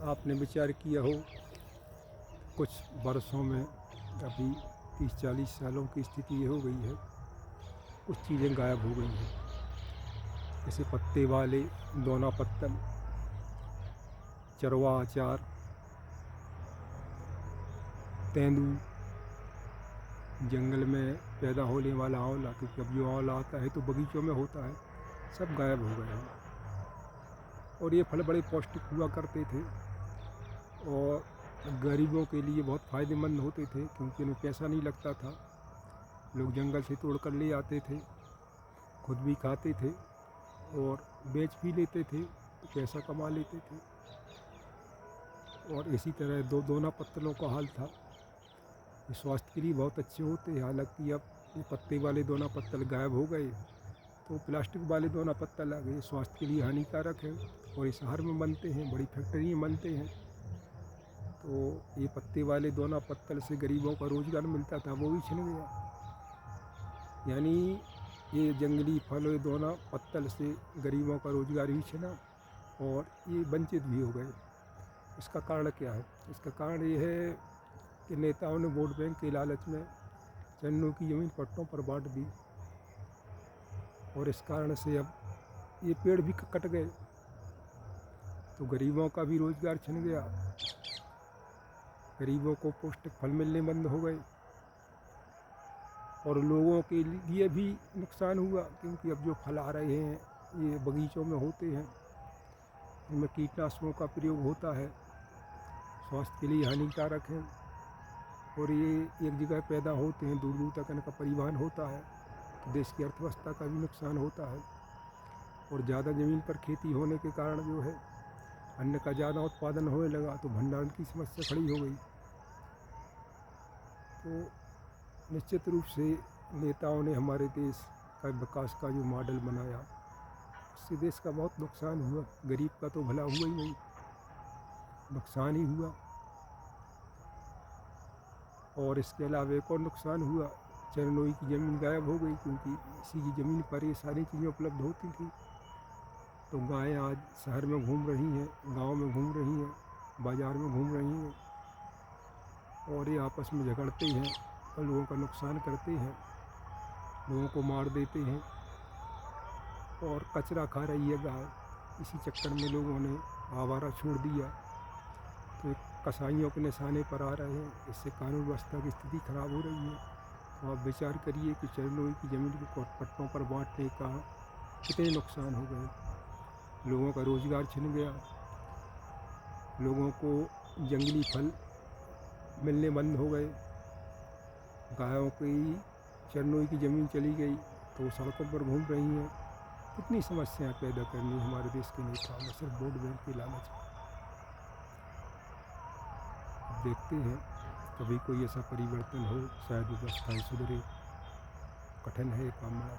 आपने विचार किया हो कुछ वर्षों में अभी 30-40 सालों की स्थिति ये हो गई है, कुछ चीज़ें गायब हो गई हैं। जैसे पत्ते वाले दोना पत्तल, चरवा अचार, तेंदू, जंगल में पैदा होने वाला आंवला, क्योंकि अब जो आंवला आता है तो बगीचों में होता है, सब गायब हो गए हैं। और ये फल बड़े पौष्टिक हुआ करते थे और गरीबों के लिए बहुत फ़ायदेमंद होते थे, क्योंकि इनमें पैसा नहीं लगता था। लोग जंगल से तोड़ कर ले आते थे, खुद भी खाते थे और बेच भी लेते थे, तो पैसा कमा लेते थे। और इसी तरह दोना पत्तलों का हाल था। ये स्वास्थ्य के लिए बहुत अच्छे होते हैं, हालांकि अब ये पत्ते वाले दोना पत्तल गायब हो गए, तो प्लास्टिक वाले दोना पत्तल आ गए। स्वास्थ्य के लिए हानिकारक है और ये शहर में बनते हैं, बड़ी फैक्ट्री में बनते हैं। तो ये पत्ते वाले दोना पत्तल से गरीबों का रोज़गार मिलता था, वो भी छिन गया। यानी ये जंगली फल और दोना पत्तल से गरीबों का रोज़गार भी छिना और ये वंचित भी हो गए। इसका कारण क्या है? इसका कारण ये है कि नेताओं ने वोट बैंक के लालच में चन्नों की ज़मीन पट्टों पर बांट दी और इस कारण से अब ये पेड़ भी कट गए, तो गरीबों का भी रोज़गार छिन गया। गरीबों को पौष्टिक फल मिलने बंद हो गए और लोगों के लिए भी नुकसान हुआ, क्योंकि अब जो फल आ रहे हैं ये बगीचों में होते हैं, इनमें कीटनाशकों का प्रयोग होता है, स्वास्थ्य के लिए हानिकारक है और ये एक जगह पैदा होते हैं, दूर दूर तक इनका परिवहन होता है, तो देश की अर्थव्यवस्था का भी नुकसान होता है। और ज़्यादा ज़मीन पर खेती होने के कारण जो है अन्न का ज़्यादा उत्पादन होने लगा, तो भंडारण की समस्या खड़ी हो गई। तो निश्चित रूप से नेताओं ने हमारे देश का विकास का जो मॉडल बनाया, उससे देश का बहुत नुकसान हुआ। गरीब का तो भला हुआ ही नहीं, नुकसान ही हुआ। और इसके अलावा एक और नुकसान हुआ, चरनोई की ज़मीन गायब हो गई, क्योंकि इसी की ज़मीन पर ये सारी चीज़ें उपलब्ध होती थी। तो गायें आज शहर में घूम रही हैं, गांव में घूम रही हैं, बाज़ार में घूम रही हैं और ये आपस में झगड़ते हैं और लोगों का नुकसान करते हैं, लोगों को मार देते हैं और कचरा खा रही है गाय। इसी चक्कर में लोगों ने आवारा छोड़ दिया, तो कसाईयों के निशाने पर आ रहे हैं। इससे कानून व्यवस्था की स्थिति खराब हो रही है। तो आप विचार करिए कि चरनोई की ज़मीन को पट्टों पर बांटने का कितने नुकसान हो गए। लोगों का रोज़गार छिन गया, लोगों को जंगली फल मिलने बंद हो गए, गायों की चरनोई की ज़मीन चली गई तो वो सड़कों पर घूम रही हैं। कितनी समस्याएं पैदा करनी हमारे देश के नेताओं ने सिर्फ वोट बैंक के लालच में। अब देखते हैं कभी कोई ऐसा परिवर्तन हो, शायद व्यवस्थाएं सुधरे। कठिन है ये काम बड़ा।